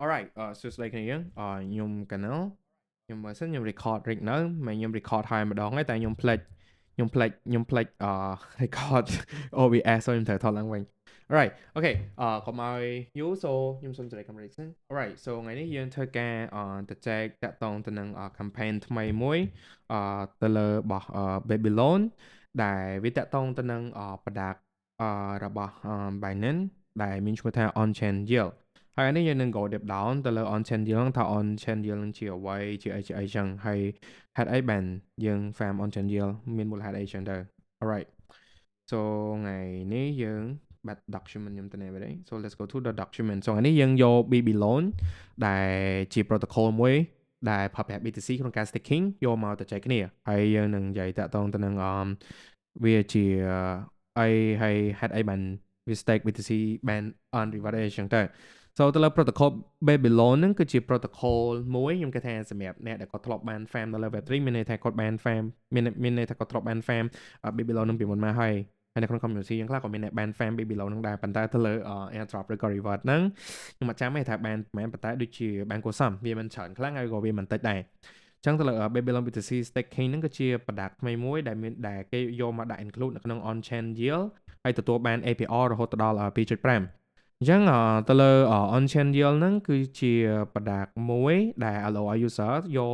Alright សួស្តីគ្នាយើងខ្ញុំ Canal ខ្ញុំបើសិនខ្ញុំ record រិចនៅមិនខ្ញុំ record ហើយម្ដងហើយតែខ្ញុំភ្លេចrecord OBS ខ្ញុំត្រូវថតឡើងវិញ Alright អូខេកុំឲ្យយូរ so ខ្ញុំសូមចែក camera សិន Alright so ថ្ងៃនេះយើងធ្វើការទៅចែកតាក់ទងទៅនឹងcampaign ថ្មីមួយទៅលើរបស់Babylon ដែលវាតាក់ទងទៅនឹងproduct របស់ Binance ដែលមានឈ្មោះថា On-chain Yield ហើយនេះយើងនឹង go deep down ទៅលើ on-chain yield ថា on-chain yield នឹងជាអ្វីជាអីចឹងហើយហេតុអីបានយើង farm on-chain yield មានមូលហេតុអីចឹងទៅ alright so ថ្ងៃនេះយើងបាត់ document ខ្ញុំទៅណាវិញ so let's go to the document so ថ្ងៃនេះយើងយក BB loan ដែលជា protocol មួយដែលប្រើប្រាស់ BTC ក្នុងការ staking យកមកទៅចែកគ្នាហើយយើងនឹងនិយាយតាក់ទងទៅនឹងវាជាអីហើយហេតុអីបានវា stake BTC បាន on reward អីចឹងទៅ so ទៅលើ protocol Babylon ហ្នឹងគឺជា protocol មួយខ្ញុំគិតថាសម្រាប់អ្នកដែលគាត់ធ្លាប់បាន farm នៅលើ Web3 មានន័យថាគាត់បាន farm មានន័យថាគាត់ធ្លាប់បាន farm Babylon ហ្នឹងពីមុនមកហើយនៅក្នុង community យើងខ្លះក៏មានអ្នកបាន farm Babylon ហ្នឹងដែរប៉ុន្តែទៅលើ airdrop ឬក៏ reward ហ្នឹងខ្ញុំអត់ចាំទេថាបានប៉ុន្តែដូចជាបានគួរសមវាមិនច្រើនខ្លាំងហើយក៏វាមិនតិចដែរចឹងទៅលើ Babylon BTC staking ហ្នឹងគឺជា product ថ្មីមួយដែលគេយកមកដាក់ include នៅក្នុង on-chain yield ហើយទទួលបាន APR រហូតដល់ 2.5 អញ្ចឹងទៅលើ on-chain yield ហ្នឹងគឺជា product មួយដែល allow user យក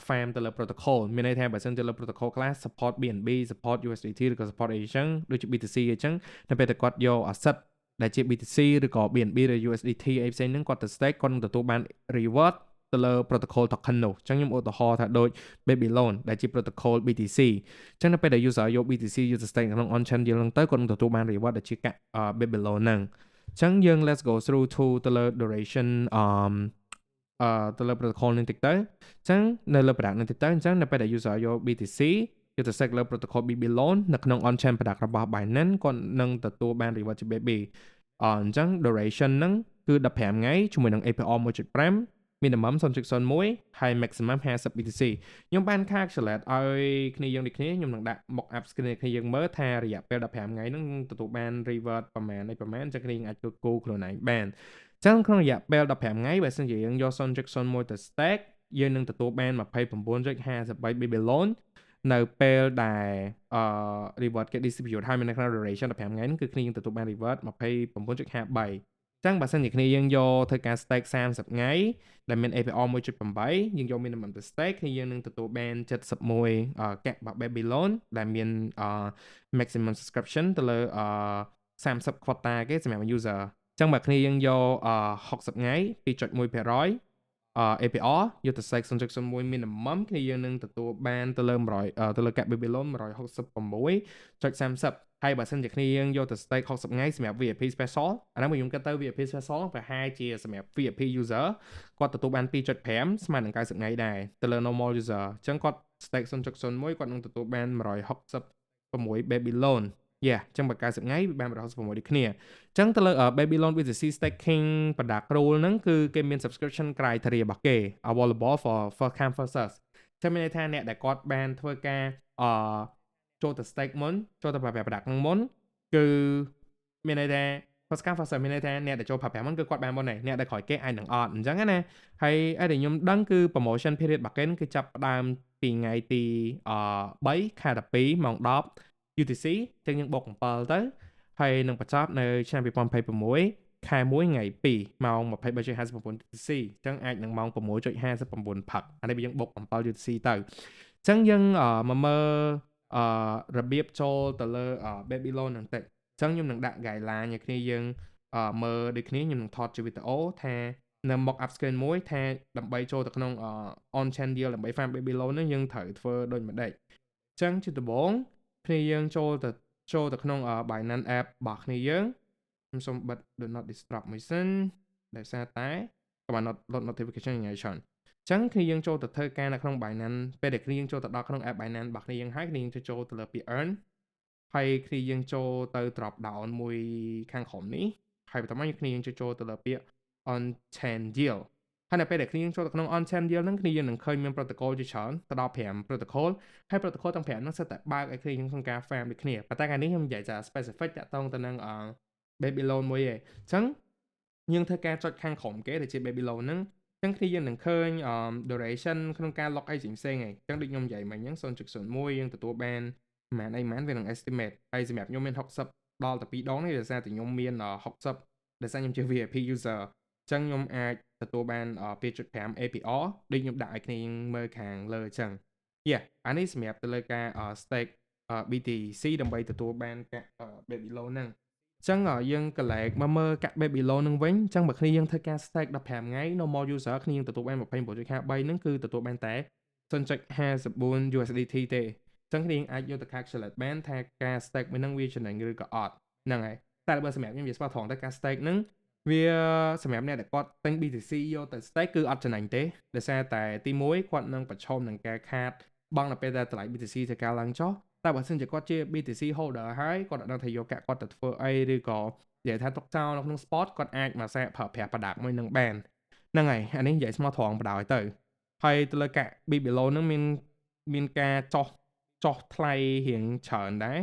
farm ទៅលើ protocol មានន័យថាបើសិនទៅលើ protocol ខ្លះ support BNB support USDT ឬក៏ support អីចឹងដូចជា BTC អីចឹងនៅពេលដែលគាត់យក asset ដែលជា BTC ឬក៏ BNB ឬ USDT អីផ្សេងហ្នឹងគាត់ទៅ stake គាត់នឹងទទួលបាន reward ទៅលើ protocol token នោះអញ្ចឹងខ្ញុំឧទាហរណ៍ថាដូច Babylon ដែលជា protocol BTC អញ្ចឹងនៅពេលដែល user យក BTC យកទៅ stake ក្នុង on-chain yield ហ្នឹងទៅគាត់នឹងទទួលបាន reward ដែលជាកាក់ Babylon ហ្នឹងចឹងយើង let's go through to ទៅលើ duration ទៅលើ protocol នេះតិចទៅចឹងនៅលើ product នេះតិចទៅអញ្ចឹងនៅពេលដែល user យក BTC យកទៅ stake លើ protocol Babylon នៅក្នុង on-chain product របស់ Binance គាត់នឹងទទួលបាន reward ជា BB អញ្ចឹង duration ហ្នឹងគឺ15ថ្ងៃជាមួយនឹង APR 1.5 minimum 0.01 ហើយ maximum 50 BTC ខ្ញុំបាន calculate ឲ្យគ្នាយើងដូចគ្នាខ្ញុំនឹងដាក់ mock up screen គ្នាយើងមើលថារយៈពេល15ថ្ងៃហ្នឹងទទួលបាន reward ប្រមាណអញ្ចឹងគ្នាយើងអាចគូខ្លួនឯងបានចឹងក្នុងរយៈពេល15ថ្ងៃបើសិនជាយើងយក 0.01 ទៅ stack យើងនឹងទទួលបាន 29.53 Babylon នៅពេលដែលreward គេ distribute ហើយនៅក្នុង duration 15ថ្ងៃហ្នឹងគឺគ្នាយើងទទួលបាន reward 29.53ចឹងបើសិនជាគ្នាយើងយកធ្វើការ stake 30ថ្ងៃដែលមាន APR 1.8 យើងយក minimum ទៅ stake គ្នាយើងនឹងទទួលបាន71កាក់របស់ Babylon ដែលមានmaximum subscription ទៅលើ30 quota គេសម្រាប់ user ចឹងបើគ្នាយើងយក60ថ្ងៃ 2.1% APR យកទៅ stake 0.01 minimum គ្នាយើងនឹងទទួលបានទៅលើ100ទៅលើកាក់ Babylon 166.30ហើយបើសិនជាគ្នាយើងយកទៅ stake 60ថ្ងៃសម្រាប់ VIP special អាហ្នឹងខ្ញុំគិតទៅ VIP special ប្រហែលជាសម្រាប់ VIP user គាត់ទទួលបាន 2.5 ស្មើនឹង90ថ្ងៃដែរទៅលើ normal user អញ្ចឹងគាត់ stake 0.01 គាត់នឹងទទួលបាន166 Babylon អញ្ចឹងបើ90ថ្ងៃវាបាន166ដូចគ្នាអញ្ចឹងទៅលើ Babylon BTC staking product rule ហ្នឹងគឺគេមាន subscription criteria របស់គេ available for first come first serve ចឹងមានន័យថាអ្នកដែលគាត់បានធ្វើការចូលទៅ stake មុនចូលទៅប្រើប្រាស់ product ហ្នឹងមុនគឺមានន័យថា first come first serve មានន័យថាអ្នកដែលចូលប្រើប្រាស់មុនគឺគាត់បានមុនហើយអ្នកដែលក្រោយគេអាចនឹងអត់អញ្ចឹងណាហើយដែលខ្ញុំដឹងគឺ promotion period របស់គេគឺចាប់ផ្ដើមពីថ្ងៃទី3ខែ12ម៉ោង10 UTC ចឹងយើងបូក7ទៅហើយនឹងបញ្ចប់នៅឆ្នាំ2026ខែ1ថ្ងៃ2ម៉ោង 23:59 UTC ចឹងអាចនឹងម៉ោង 6:59 ផឹកអានេះយើងបូក7 UTC ទៅចឹងយើងមកមើលរបៀបចូលទៅលើ Babylon ហ្នឹងតិចចឹងខ្ញុំនឹងដាក់ guideline ឲ្យគ្នាយើងមើលដូចគ្នាខ្ញុំនឹងថតជាវីដេអូថានៅ mock up screen មួយថាដើម្បីចូលទៅក្នុង on-chain yield ដើម្បី farm Babylon ហ្នឹងយើងត្រូវធ្វើដូចម្ដេចចឹងជាដំបូងគ្នាយើងចូលទៅក្នុង Binance app របស់គ្នាយើងខ្ញុំសូមបិទ do not disturb មួយសិនដោយសារតែក៏បាន load notification យ៉ាងច្រើនចឹងគ្នាយើងចូលទៅធ្វើការនៅក្នុង Binance ពេលដែលគ្នាយើងចូលទៅដល់ក្នុង app Binance របស់គ្នាយើងហើយគ្នាយើងចូលទៅលើពាក្យ earn ហើយគ្នាយើងចូលទៅ drop down មួយខាងក្រោមនេះហើយបន្តមកគ្នាយើងចូលទៅលើពាក្យ on-chain yield ហើយនៅពេលដែលគ្នាយើងចូលទៅក្នុង on-chain yield ហ្នឹងគ្នាយើងនឹងឃើញមាន protocol ជាច្រើនទៅដល់5 protocol ហើយ protocol ទាំង5ហ្នឹងសិតតែបើកឲ្យគ្នាយើងក្នុងការ farm ដូចគ្នាប៉ុន្តែថ្ងៃនេះខ្ញុំនិយាយថា specific តាក់ទងទៅនឹងBabylon មួយឯងអញ្ចឹង យើងធ្វើការចុចខាងក្រោមគេដែលជា baby loan ហ្នឹងអញ្ចឹងគ្នាយើងនឹងឃើញduration ក្នុងការ lock អីផ្សេងៗហីអញ្ចឹងដូចខ្ញុំនិយាយមិញហ្នឹង0.01យើងទទួលបានប៉ុន្មានវានឹង estimate ហើយសម្រាប់ខ្ញុំមាន60ដល់តែ2ដងនេះដោយសារតែខ្ញុំមាន60ដោយសារខ្ញុំជា VIP user អញ្ចឹងខ្ញុំអាចទទួលបាន2.5 APR ដូចខ្ញុំដាក់ឲ្យគ្នាមើលខាងលើអញ្ចឹង Yeah អានេះសម្រាប់ទៅលើការstake BTC ដើម្បីទទួលបានកាក់baby loan ហ្នឹងអញ្ចឹងយើងកន្លែងមកមើលកាក់ baby loan ហ្នឹងវិញអញ្ចឹងបើគ្នាយើងធ្វើការ stake 15ថ្ងៃ normal user គ្នាយើងទទួលបាន 29.53 ហ្នឹងគឺទទួលបានតែ 0.54 USDT ទេអញ្ចឹងគ្នាយើងអាចយកទៅ calculate បានថាការ stake មួយហ្នឹងវាចំណេញឬក៏អត់ហ្នឹងហើយតែបើសម្រាប់ខ្ញុំនិយាយស្មោះត្រង់ទៅការ stake ហ្នឹងវាសម្រាប់អ្នកដែលគាត់ទិញ BTC យកទៅ stake គឺអត់ចំណេញទេដោយសារតែទី1គាត់នឹងប្រឈមនឹងការខាតបង់នៅពេលដែលតម្លៃ BTC ធ្វើការឡើងចុះតែបើសិនជាគាត់ជា BTC holder ហើយគាត់អត់ដឹងថាយកកាក់គាត់ទៅធ្វើអីឬក៏និយាយថាទុកចោលនៅក្នុង spot គាត់អាចមកប្រើប្រាស់ product មួយនឹងបានហ្នឹងហើយអានេះនិយាយស្មោះត្រង់បណ្ដោយទៅហើយទៅលើកាក់ BB loan ហ្នឹងមានការចុះថ្លៃរៀងច្រើនដែរ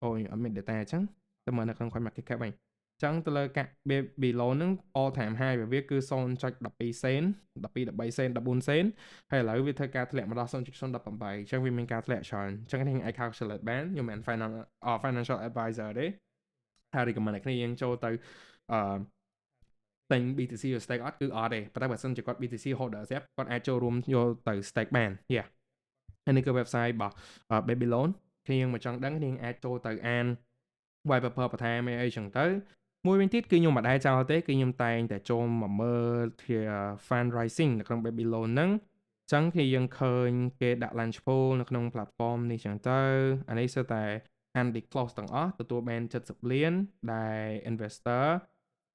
អូយអត់មាន data អញ្ចឹងទៅមើលនៅក្នុង CoinMarket Cap វិញអញ្ចឹងទៅលើកាក់ BB loan ហ្នឹង all time high របស់វាគឺ 0.12 សេន12 13សេន14សេនហើយឥឡូវវាធ្វើការធ្លាក់មកដល់ 0.018 អញ្ចឹងវាមានការធ្លាក់ច្រើនអញ្ចឹងនេះអាច calculate បានខ្ញុំមិន financial advisor ទេហើយ recommend ឲ្យគ្នាយើងចូលទៅទិញ BTC ឬ stake អត់គឺអត់ទេប៉ុន្តែបើសិនជាគាត់ BTC holder ស្រាប់គាត់អាចចូលរួមយកទៅ stake បាន Yeah ហើយនេះគឺ website របស់ Baby Loan គ្នាយើងមកចង់ដឹងគ្នាយើងអាចចូលទៅអាន white paper បន្ថែមអីចឹងទៅមួយវិញទៀតគឺខ្ញុំមិនដែលចោលទេគឺខ្ញុំតែងតែចូលមកមើលជា fundraising នៅក្នុង Baby Loan ហ្នឹងចឹងគឺយើងឃើញគេដាក់ launch pool នៅក្នុង platform នេះចឹងទៅអានេះគឺតែ undisclosed ទាំងអស់ទទួលបាន70លានដែល investor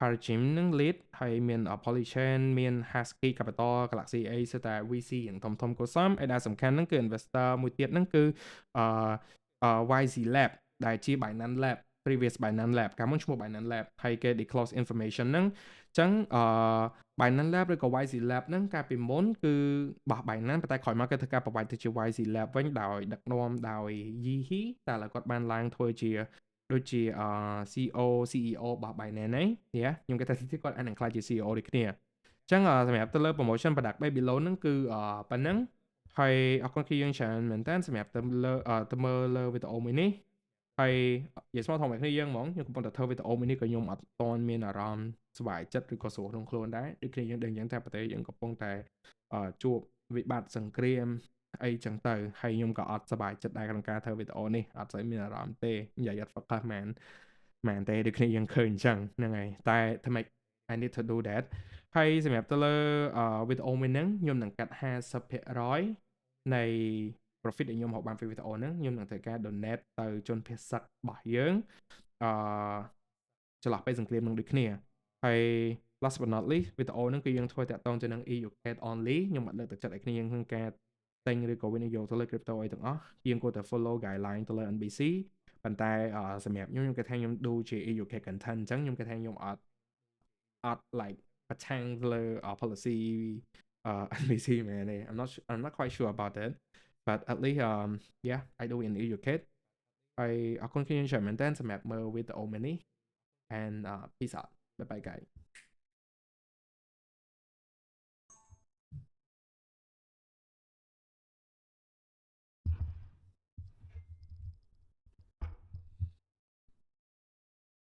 Paragym នឹង lead ហើយមាន Polychain មាន Husky Capital Galaxy A គឺតែ VC យ៉ាងធំៗក៏សមហើយដែលសំខាន់ហ្នឹងគឺ investor មួយទៀតហ្នឹងគឺYZ Lab ដែលជា Binance Lab previous Binance Lab កាលមុនឈ្មោះ Binance Lab ហើយគេ disclose information ហ្នឹងអញ្ចឹងBinance Lab ឬក៏ YZ Lab ហ្នឹងកាលពីមុនគឺបោះ Binance ប៉ុន្តែក្រោយមកគេធ្វើការប្រវាយទៅជា YZ Lab វិញដោយដឹកនាំដោយ Yeehy តែឥឡូវគាត់បានឡើងធ្វើជាដូចជាCEO របស់ Binance ហ្នឹងខ្ញុំគិតថាទីគាត់អាចនឹងខ្លាចជា CEO ដូចគ្នាអញ្ចឹងសម្រាប់ទៅលើ promotion product Baby Loan ហ្នឹងគឺប៉ុណ្ណឹងហើយអរគុណគឺយើងច្រើនមែនតើសម្រាប់ទៅមើលលើវីដេអូមួយនេះហើយនិយាយស្មោះត្រង់មកគ្នាយើងហ្មងខ្ញុំកំពុងតែធ្វើវីដេអូមួយនេះក៏ខ្ញុំអត់ទាន់មានអារម្មណ៍សុបាយចិត្តឬក៏ស្រួលក្នុងខ្លួនដែរដូចគ្នាយើងដឹងអញ្ចឹងថាប្រទេសយើងកំពុងតែជួបវិបត្តិសង្គ្រាមអីចឹងទៅហើយខ្ញុំក៏អត់សប្បាយចិត្តដែរក្នុងការធ្វើវីដេអូនេះអត់ស្អីមានអារម្មណ៍ទេនិយាយអត់ focus មែនទេដូចគ្នាយើងឃើញអញ្ចឹងហ្នឹងហើយតែ ធ្វើម៉េច I need to do that ហើយសម្រាប់ទៅលើវីដេអូមួយហ្នឹងខ្ញុំនឹងកាត់ 50% នៃ profit ដែលខ្ញុំរកបានពីវីដេអូហ្នឹងខ្ញុំនឹងធ្វើការ donate ទៅជនភៀសសឹករបស់យើងអឺចន្លោះពេលសង្គ្រាមនឹងដូចគ្នាហើយ last but not least វីដេអូហ្នឹងគឺយើងធ្វើតាក់ទងទៅនឹង educate only ខ្ញុំអត់លើកទឹកចិត្តឲ្យគ្នាយើងក្នុងការទិញឬក៏វិនិយោគទៅលើ crypto អីទាំងអស់យើងគួរតែ follow guideline ទៅលើ NBC ប៉ុន្តែសម្រាប់ខ្ញុំគិតថាខ្ញុំ do ជា educate content អញ្ចឹងខ្ញុំគិតថាខ្ញុំអត់ like ប្រឆាំងលើ policy NBC មែនទេ I'm not quite sure about that but at least yeah I do in educate ហើយអរគុណគ្នាច្រើនមែនតើសម្រាប់មើលវីដេអូមួយនេះ and peace out bye bye guys